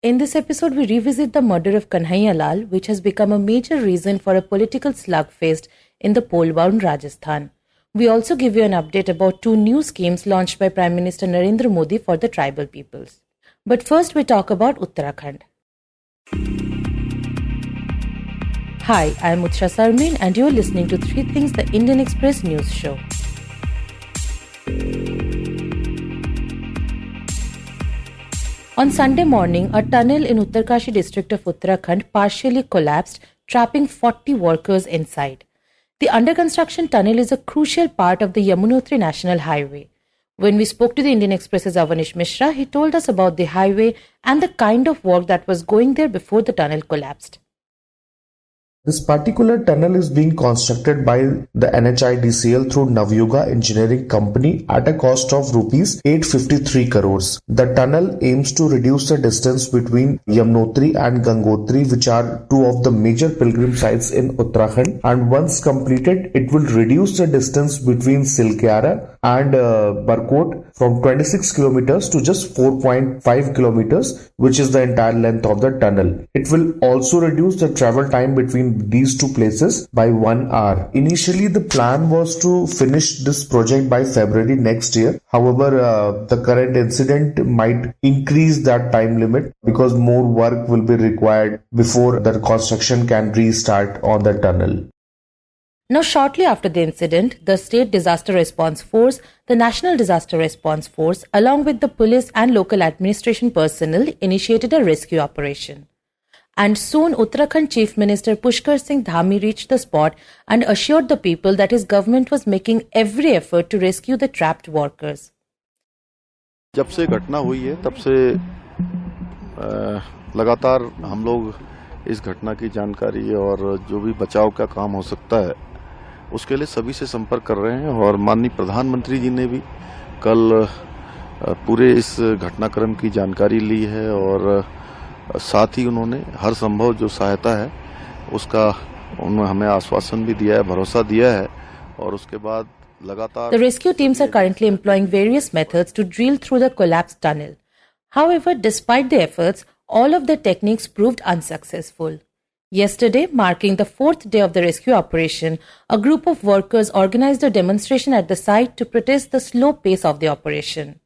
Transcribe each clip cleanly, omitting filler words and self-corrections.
In this episode, we revisit the murder of Kanhaiya Lal, which has become a major reason for a political slugfest in the poll-bound Rajasthan. We also give you an update about 2 new schemes launched by Prime Minister Narendra Modi for the tribal peoples. But first, we talk about Uttarakhand. Hi, I am Utsa Sarmin and you are listening to 3 Things, the Indian Express news show. On Sunday morning, a tunnel in Uttarkashi district of Uttarakhand partially collapsed, trapping 40 workers inside. The under-construction tunnel is a crucial part of the Yamunotri National Highway. When we spoke to the Indian Express's Avaneesh Mishra, he told us about the highway and the kind of work that was going there before the tunnel collapsed. This particular tunnel is being constructed by the NHIDCL through Navyuga Engineering Company at a cost of rupees 853 crores. The tunnel aims to reduce the distance between Yamunotri and Gangotri, which are 2 of the major pilgrim sites in Uttarakhand, and once completed, it will reduce the distance between Silkyara and Barkot from 26 kilometers to just 4.5 kilometers, which is the entire length of the tunnel. It will also reduce the travel time between these 2 places by 1 hour. Initially, the plan was to finish this project by February next year. However, the current incident might increase that time limit because more work will be required before the construction can restart on the tunnel. Now, shortly after the incident, the State Disaster Response Force, the National Disaster Response Force, along with the police and local administration personnel, initiated a rescue operation. And soon, Uttarakhand Chief Minister Pushkar Singh Dhami reached the spot and assured the people that his government was making every effort to rescue the trapped workers. जब से घटना हुई है तब से लगातार हम लोग इस घटना की जानकारी और जो भी बचाव का काम हो सकता है उसके लिए सभी से संपर्क कर रहे हैं और माननीय प्रधानमंत्री जी ने भी कल पूरे इस घटनाक्रम की जानकारी ली है और साथ ही उन्होंने हर संभव जो सहायता है उसका उन्होंने हमें आश्वासन भी दिया है, भरोसा दिया है और उसके बाद लगातार The rescue teams are currently employing various methods to drill through the collapsed tunnel. However, despite the efforts, all of the techniques proved unsuccessful. Yesterday, marking the 4th day of the rescue operation, a group of workers organized a demonstration at the site to protest the slow pace of the operation.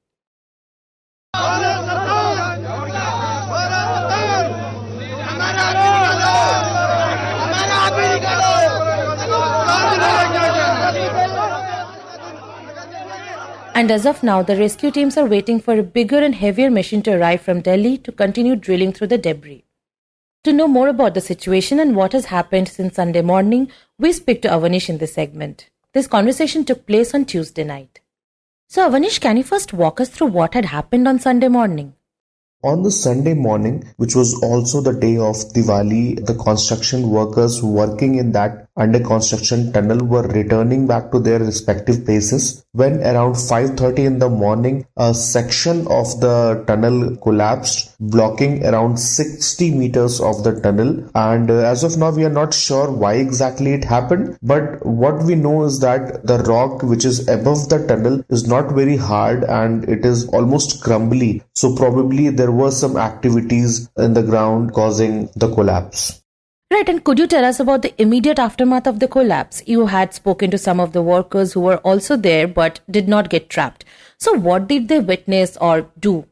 And as of now, the rescue teams are waiting for a bigger and heavier machine to arrive from Delhi to continue drilling through the debris. To know more about the situation and what has happened since Sunday morning, we speak to Avaneesh in this segment. This conversation took place on Tuesday night. So Avaneesh, can you first walk us through what had happened on Sunday morning? On the Sunday morning, which was also the day of Diwali, the construction workers working in that under construction tunnel were returning back to their respective places when around 5:30 in the morning, a section of the tunnel collapsed, blocking around 60 meters of the tunnel. And as of now, we are not sure why exactly it happened, but what we know is that the rock which is above the tunnel is not very hard and it is almost crumbly. So probably there were some activities in the ground causing the collapse. Right, and could you tell us about the immediate aftermath of the collapse? You had spoken to some of the workers who were also there but did not get trapped. So what did they witness or do?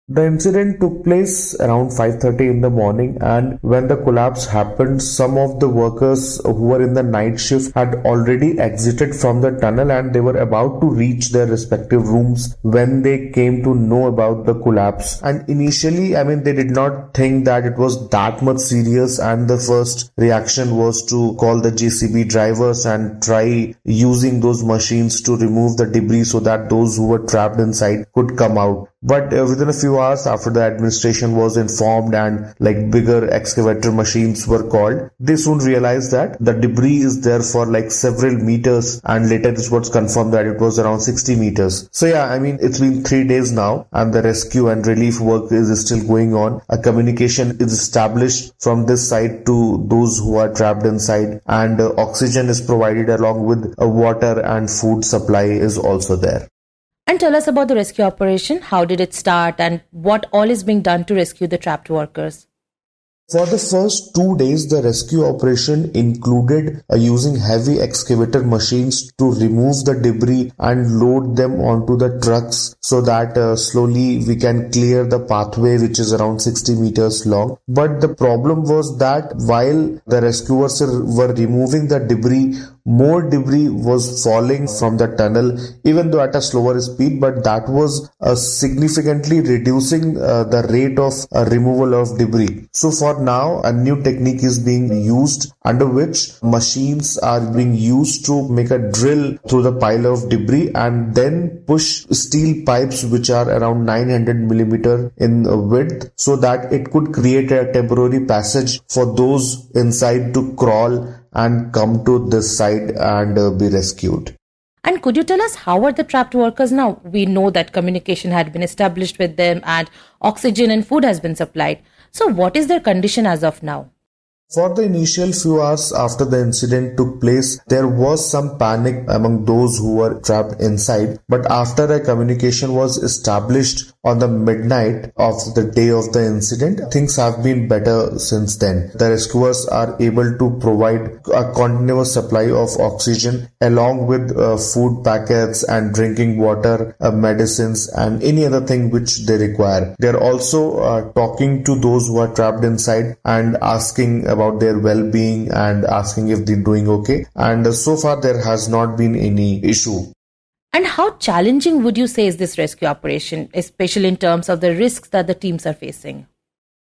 The incident took place around 5:30 in the morning, and when the collapse happened, some of the workers who were in the night shift had already exited from the tunnel and they were about to reach their respective rooms when they came to know about the collapse. And initially, they did not think that it was that much serious, and the first reaction was to call the JCB drivers and try using those machines to remove the debris so that those who were trapped inside could come out. But within a few hours after the administration was informed and bigger excavator machines were called, they soon realized that the debris is there for several meters, and later it was confirmed that it was around 60 meters. So it's been 3 days now and the rescue and relief work is still going on. A communication is established from this side to those who are trapped inside, and oxygen is provided along with water, and food supply is also there. And tell us about the rescue operation. How did it start and what all is being done to rescue the trapped workers? For the first 2 days, the rescue operation included using heavy excavator machines to remove the debris and load them onto the trucks so that slowly we can clear the pathway, which is around 60 meters long. But the problem was that while the rescuers were removing the debris, more debris was falling from the tunnel, even though at a slower speed, but that was significantly reducing the rate of removal of debris. So for now, a new technique is being used under which machines are being used to make a drill through the pile of debris and then push steel pipes which are around 900 millimeter in width so that it could create a temporary passage for those inside to crawl and come to this side and be rescued. And could you tell us how are the trapped workers now? We know that communication had been established with them and oxygen and food has been supplied. So what is their condition as of now? For the initial few hours after the incident took place, there was some panic among those who were trapped inside. But after a communication was established on the midnight of the day of the incident, things have been better since then. The rescuers are able to provide a continuous supply of oxygen along with food packets and drinking water, medicines and any other thing which they require. They are also talking to those who are trapped inside and asking about their well-being and asking if they're doing okay. And so far there has not been any issue. And how challenging would you say is this rescue operation, especially in terms of the risks that the teams are facing?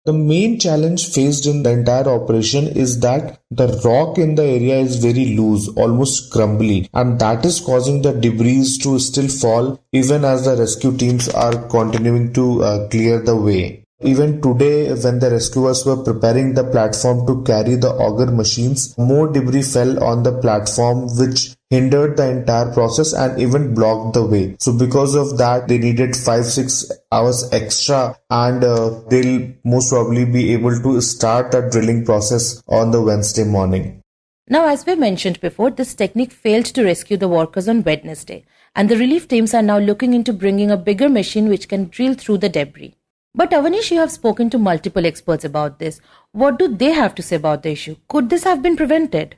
The main challenge faced in the entire operation is that the rock in the area is very loose, almost crumbly, and that is causing the debris to still fall even as the rescue teams are continuing to clear the way. Even today, when the rescuers were preparing the platform to carry the auger machines, more debris fell on the platform which hindered the entire process and even blocked the way. So because of that, they needed 5-6 hours extra and they'll most probably be able to start the drilling process on the Wednesday morning. Now, as we mentioned before, this technique failed to rescue the workers on Wednesday, and the relief teams are now looking into bringing a bigger machine which can drill through the debris. But Avaneesh, you have spoken to multiple experts about this. What do they have to say about the issue? Could this have been prevented?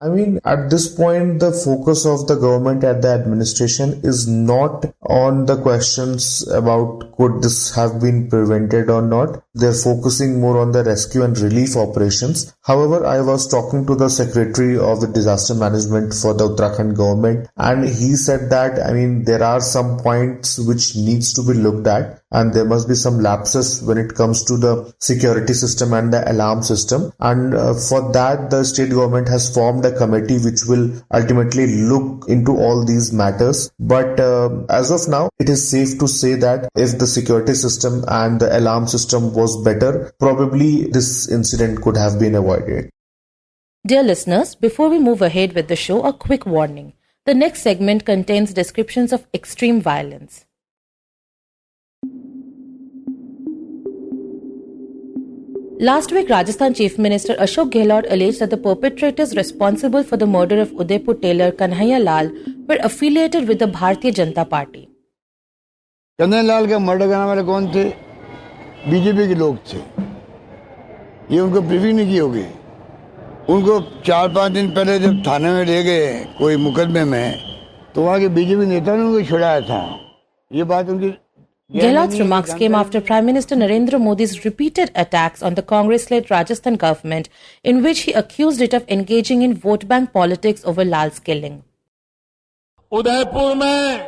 I mean, at this point, the focus of the government and the administration is not on the questions about could this have been prevented or not. They're focusing more on the rescue and relief operations. However, I was talking to the Secretary of the Disaster Management for the Uttarakhand government, and he said that, there are some points which needs to be looked at, and there must be some lapses when it comes to the security system and the alarm system. And for that, the state government has formed a committee which will ultimately look into all these matters. But as of now, it is safe to say that if the security system and the alarm system was better, probably this incident could have been avoided. Dear listeners, before we move ahead with the show, a quick warning. The next segment contains descriptions of extreme violence. Last week, Rajasthan Chief Minister Ashok Gehlot alleged that the perpetrators responsible for the murder of Udaipur tailor Kanhaiya Lal were affiliated with the Bharatiya Janata Party. Kanhaiya Lal का murder करने वाले कौन थे? BJP के लोग थे. ये उनको ब्रीफिंग नहीं की होगी. उनको 4-5 दिन पहले जब थाने में ले गए कोई मुकदमे में, तो वहाँ के बीजेपी नेता ने उनको छुड़ाया था. ये बात उनकी Gehlot's remarks came after Prime Minister Narendra Modi's repeated attacks on the Congress-led Rajasthan government, in which he accused it of engaging in vote bank politics over Lal's killing. Udaipur में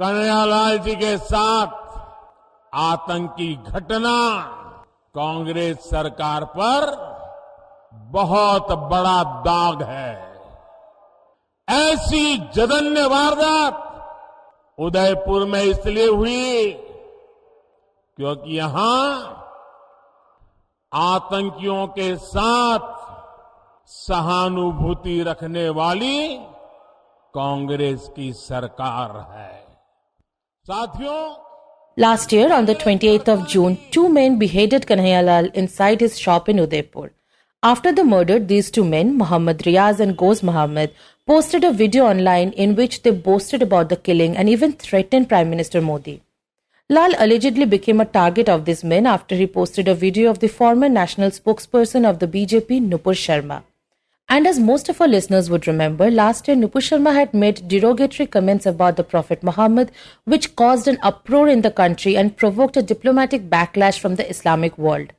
कन्हैया लाल जी के साथ आतंकी घटना कांग्रेस सरकार पर बहुत बड़ा दाग है. ऐसी जघन्य वारदात उदयपुर में इसलिए हुई क्योंकि यहां आतंकियों के साथ सहानुभूति रखने वाली कांग्रेस की सरकार है. साथियों, Last year, on the 28th of June, 2 men beheaded Kanhaiya Lal inside his shop in Udaipur. After the murder, these 2 men, Mohammad Riaz and Ghoz Mohammed, posted a video online in which they boasted about the killing and even threatened Prime Minister Modi. Lal allegedly became a target of these men after he posted a video of the former national spokesperson of the BJP, Nupur Sharma. And as most of our listeners would remember, last year Nupur Sharma had made derogatory comments about the Prophet Muhammad, which caused an uproar in the country and provoked a diplomatic backlash from the Islamic world.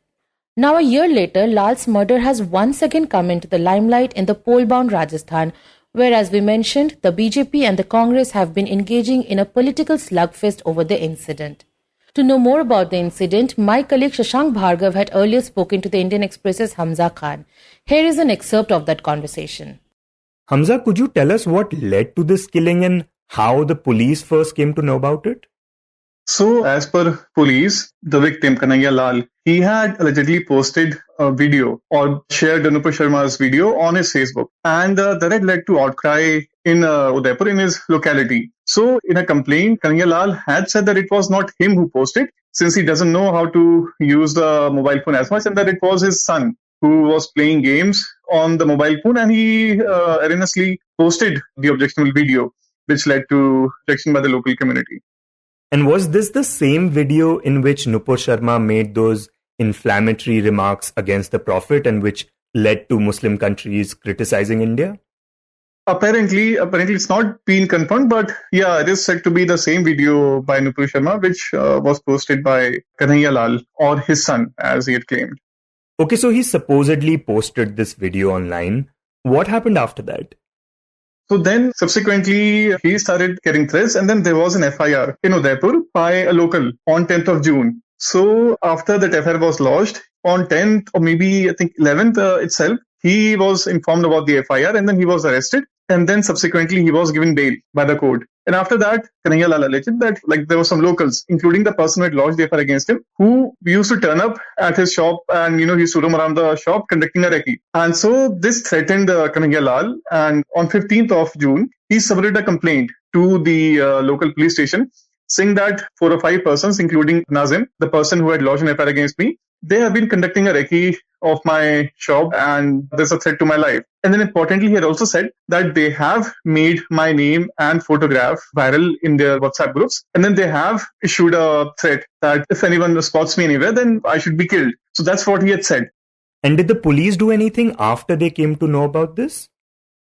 Now a year later, Lal's murder has once again come into the limelight in the poll-bound Rajasthan, where, as we mentioned, the BJP and the Congress have been engaging in a political slugfest over the incident. To know more about the incident, my colleague Shashank Bhargava had earlier spoken to the Indian Express's Hamza Khan. Here is an excerpt of that conversation. Hamza, could you tell us what led to this killing and how the police first came to know about it? So, as per police, the victim, Kanhaiya Lal, he had allegedly posted a video or shared Nupur Sharma's video on his Facebook. And that had led to outcry in Udaipur, in his locality. So, in a complaint, Kanhaiya Lal had said that it was not him who posted, since he doesn't know how to use the mobile phone as much, and that it was his son who was playing games on the mobile phone, and he erroneously posted the objectionable video, which led to rejection by the local community. And was this the same video in which Nupur Sharma made those inflammatory remarks against the Prophet and which led to Muslim countries criticizing India? Apparently it's not been confirmed, but yeah, it is said to be the same video by Nupur Sharma, which was posted by Kanhaiya Lal, or his son, as he had claimed. Okay, so he supposedly posted this video online. What happened after that? So then, subsequently, he started getting threats, and then there was an FIR in Udaipur by a local on 10th of June. So after that FIR was lodged, on 10th or maybe I think 11th itself, he was informed about the FIR and then he was arrested. And then subsequently, he was given bail by the court. And after that, Kanhaiya Lal alleged that there were some locals, including the person who had lodged the FIR against him, who used to turn up at his shop and, he used to roam around the shop conducting a recce. And so this threatened Kanhaiya Lal. And on 15th of June, he submitted a complaint to the local police station, saying that 4 or 5 persons, including Nazim, the person who had lodged an FIR against me, they have been conducting a recce of my shop and there's a threat to my life. And then importantly, he had also said that they have made my name and photograph viral in their WhatsApp groups. And then they have issued a threat that if anyone spots me anywhere, then I should be killed. So that's what he had said. And did the police do anything after they came to know about this?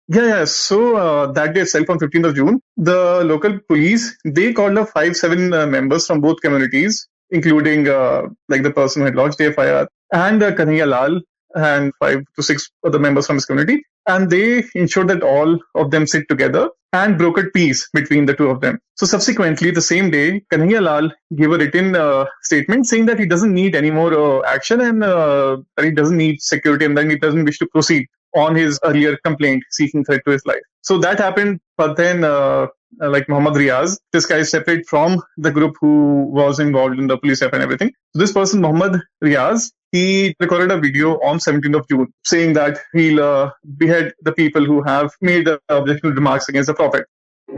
Yeah. So that day itself, on 15th of June, the local police, they called up 5-7 members from both communities, including the person who had lodged the FIR and Kanhaiya Lal and 5 to 6 other members from his community. And they ensured that all of them sit together and brokered peace between the two of them. So subsequently, the same day, Kanhaiya Lal gave a written statement saying that he doesn't need any more action and that he doesn't need security and that he doesn't wish to proceed on his earlier complaint seeking threat to his life. So that happened, but then Muhammad Riaz, this guy is separate from the group who was involved in the police effort and everything. So this person, Muhammad Riaz, he recorded a video on 17th of June saying that he'll behead the people who have made objectionable remarks against the Prophet.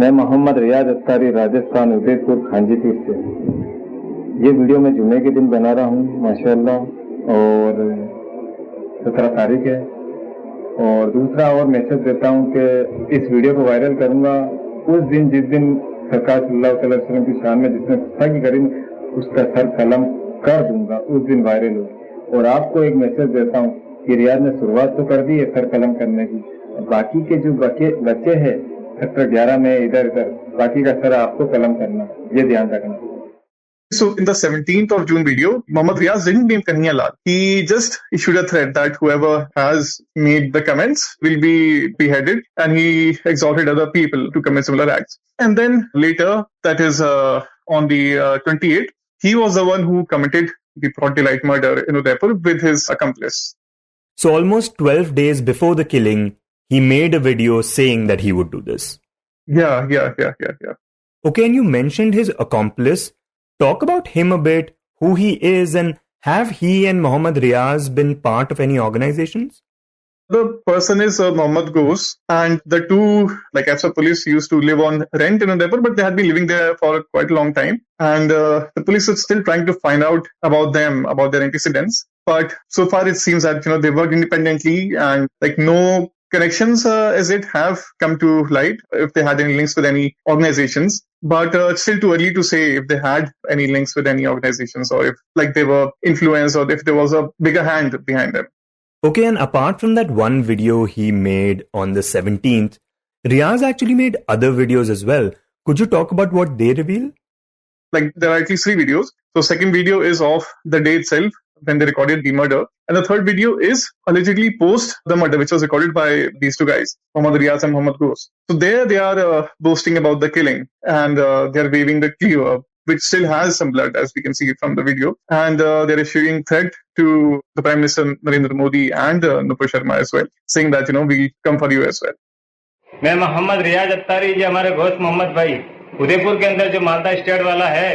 मैं मोहम्मद रियाज अत्तारी राजस्थान उदयपुर खांजीपुर से ये video मैं जुम्मे के दिन बना रहा हूँ माशाल्लाह और 17 तारीख है और दूसरा और मैसेज देता हूँ कि इस वीडियो को वायरल करूँगा उस दिन जिस दिन सरकार सल्लल्लाहु अलैहि वसल्लम की शान में जिसने गुस्ताखी करी उसका सर कलम कर दूंगा उस दिन वायरल हो और आपको एक मैसेज देता हूँ कि रियाज ने शुरुआत तो कर दी है सर कलम करने की बाकी के जो बच्चे हैं सेक्टर 11 में इधर बाकी का सर आपको कलम करना ये ध्यान रखना. So in the 17th of June video, Muhammad Riaz didn't name Kanhaiya Lal. He just issued a threat that whoever has made the comments will be beheaded, and he exhorted other people to commit similar acts. And then later, that is on the 28th, he was the one who committed the broad daylight murder in Udaipur with his accomplice. So almost 12 days before the killing, he made a video saying that he would do this. Yeah. Okay, and you mentioned his accomplice. Talk about him a bit, who he is, and have he and Muhammad Riaz been part of any organizations? The person is Muhammad Ghosh, and the two, as a police, used to live on rent in Udaipur, but they had been living there for quite a long time. And the police is still trying to find out about them, about their antecedents. But so far it seems that, they work independently and no connections as it have come to light, if they had any links with any organizations. But it's still too early to say if they had any links with any organizations or if like they were influenced or if there was a bigger hand behind them. Okay, and apart from that one video he made on the 17th, Riaz actually made other videos as well. Could you talk about what they reveal? Like there are at least 3 videos. So second video is of the day itself when they recorded the murder. And the third video is allegedly post the murder, which was recorded by these 2 guys, Mohammad Riaz and Mohammad Ghosh. So there they are boasting about the killing and they are waving the cleaver, which still has some blood, as we can see from the video. And they're issuing threat to the Prime Minister Narendra Modi and Nupur Sharma as well, saying that, we'll come for you as well. मैं मोहम्मद रियाज अत्तारी जी हमारे घोष मोहम्मद भाई उदयपुर के अंदर जो Malda state वाला है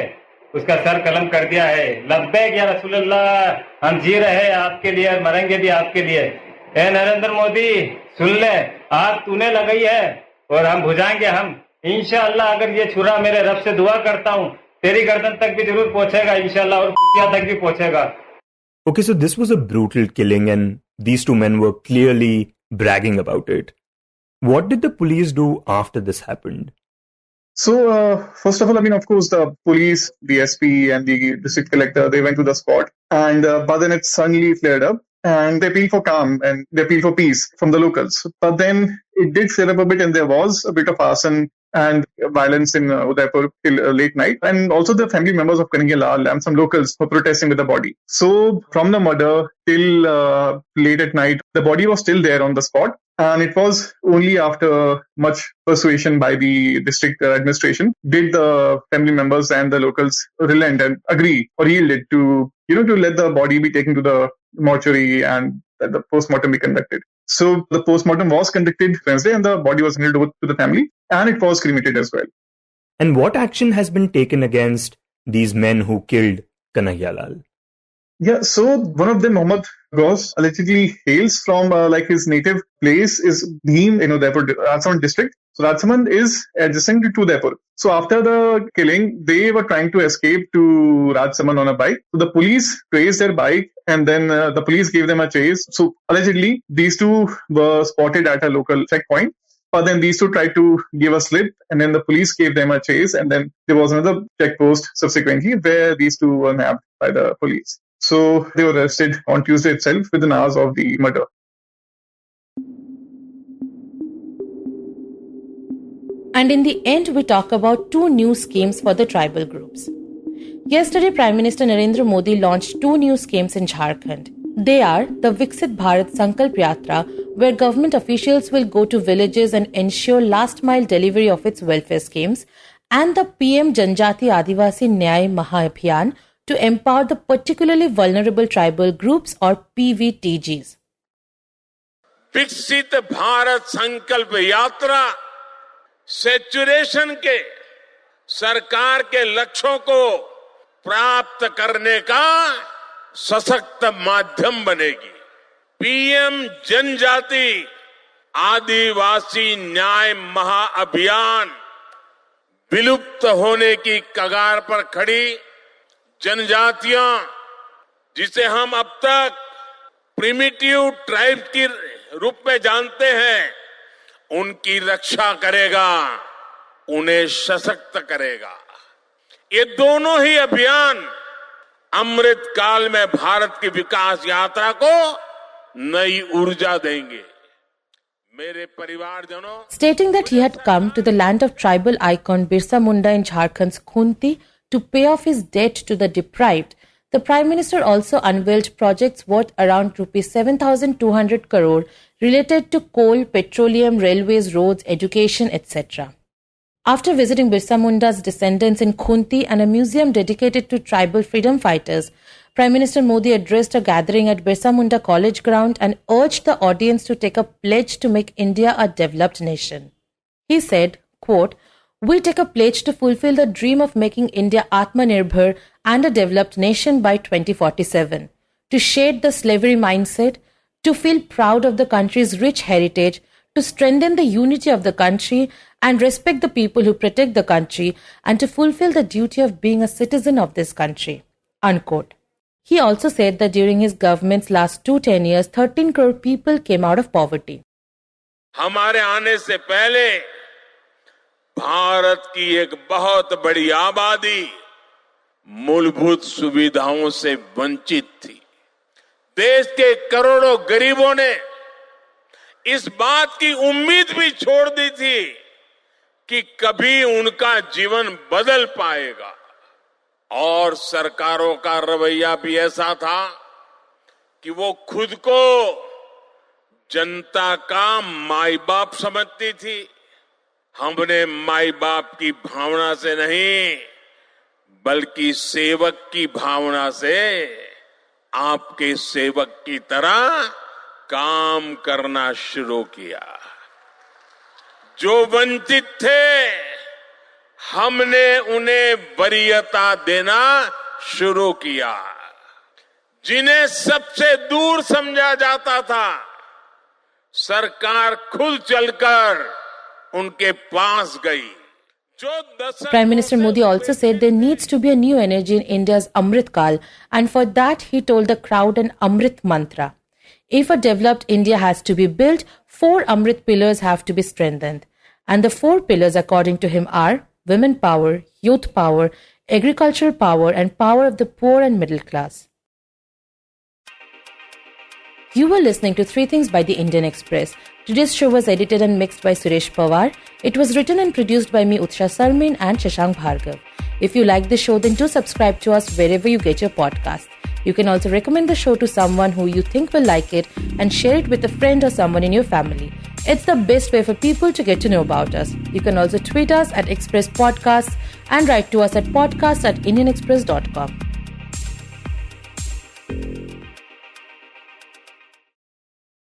उसका sir कलम कर दिया है लब्बैक या रसूलुल्लाह हम जी रहे हैं आपके लिए और मरेंगे भी आपके लिए ए नरेंद्र मोदी सुन ले आग तूने लगाई है और हम बुझाएंगे हम इंशाअल्लाह अगर ये छुरा मेरे रब से दुआ करता हूँ तेरी गर्दन तक भी जरूर पहुंचेगा इंशाअल्लाह और कुतिया तक भी पहुंचेगा. Okay, so this was a brutal killing and these 2 men were clearly bragging about it. What did the police do after this happened? So, first of all, of course, the police, the SP and the district collector, they went to the spot and but then it suddenly flared up and they appealed for calm and they appealed for peace from the locals. But then it did flare up a bit and there was a bit of arson and violence in Udaipur till late night. And also the family members of Kanhaiya Lal and some locals were protesting with the body. So from the murder till late at night, the body was still there on the spot. And it was only after much persuasion by the district administration did the family members and the locals relent and agree or yielded to, to let the body be taken to the mortuary and that the post-mortem be conducted. So the post-mortem was conducted Wednesday and the body was handed over to the family and it was cremated as well. And what action has been taken against these men who killed Kanhaiya Lal? Yeah, so one of them, Mohammad Ghosh, allegedly hails from his native place is Bhim in Udaipur, Rajasthan district. So Rajasthan is adjacent to Udaipur. So after the killing, they were trying to escape to Rajasthan on a bike. So the police traced their bike and then the police gave them a chase. So allegedly, these 2 were spotted at a local checkpoint. But then these 2 tried to give a slip and then the police gave them a chase. And then there was another checkpost subsequently where these 2 were nabbed by the police. So they were arrested on Tuesday itself within hours of the murder. And in the end, we talk about 2 new schemes for the tribal groups. Yesterday, Prime Minister Narendra Modi launched 2 new schemes in Jharkhand. They are the Viksit Bharat Sankalp Yatra, where government officials will go to villages and ensure last-mile delivery of its welfare schemes, and the PM Janjati Adivasi Nyay Mahabhiyan, to empower the particularly vulnerable tribal groups or PVTGs. विकसित भारत संकल्प यात्रा saturation के सरकार के लक्ष्यों को प्राप्त करने का सशक्त माध्यम बनेगी. पीएम जनजाति आदिवासी न्याय महाअभियान विलुप्त होने की कगार पर खड़ी जनजातियां जिसे हम अब तक प्रिमिटिव ट्राइब के रूप में जानते हैं उनकी रक्षा करेगा, उन्हें सशक्त करेगा. ये दोनों ही अभियान अमृत काल में भारत की विकास यात्रा को नई ऊर्जा देंगे. मेरे परिवारजनों, stating that he had come to the land of tribal icon Birsa Munda in Jharkhand's Khunti to pay off his debt to the deprived, the Prime Minister also unveiled projects worth around Rs 7,200 crore related to coal, petroleum, railways, roads, education, etc. After visiting Birsa Munda's descendants in Khunti and a museum dedicated to tribal freedom fighters, Prime Minister Modi addressed a gathering at Birsa Munda College ground and urged the audience to take a pledge to make India a developed nation. He said, quote, "We take a pledge to fulfill the dream of making India Atmanirbhar and a developed nation by 2047, to shed the slavery mindset, to feel proud of the country's rich heritage, to strengthen the unity of the country and respect the people who protect the country, and to fulfill the duty of being a citizen of this country." Unquote. He also said that during his government's last 2 tenures, 13 crore people came out of poverty. हमारे आने से पहले भारत की एक बहुत बड़ी आबादी मूलभूत सुविधाओं से वंचित थी। देश के करोड़ों गरीबों ने इस बात की उम्मीद भी छोड़ दी थी कि कभी उनका जीवन बदल पाएगा, और सरकारों का रवैया भी ऐसा था कि वो खुद को जनता का माई बाप समझती थी। हमने माई बाप की भावना से नहीं, बल्कि सेवक की भावना से आपके सेवक की तरह काम करना शुरू किया। जो वंचित थे, हमने उन्हें वरीयता देना शुरू किया। जिन्हें सबसे दूर समझा जाता था, सरकार खुद चलकर उनके पास गई। Prime Minister Modi also said there needs to be a new energy in India's Amrit Kal, and for that he told the crowd an Amrit mantra. If a developed India has to be built, 4 Amrit pillars have to be strengthened. And the 4 pillars, according to him, are women power, youth power, agricultural power, and power of the poor and middle class. You were listening to 3 Things by the Indian Express. Today's show was edited and mixed by Suresh Pawar. It was written and produced by me, Utsa, Sarmin, and Shashank Bhargava. If you like the show, then do subscribe to us wherever you get your podcasts. You can also recommend the show to someone who you think will like it and share it with a friend or someone in your family. It's the best way for people to get to know about us. You can also tweet us at Express Podcasts and write to us at podcasts@indianexpress.com.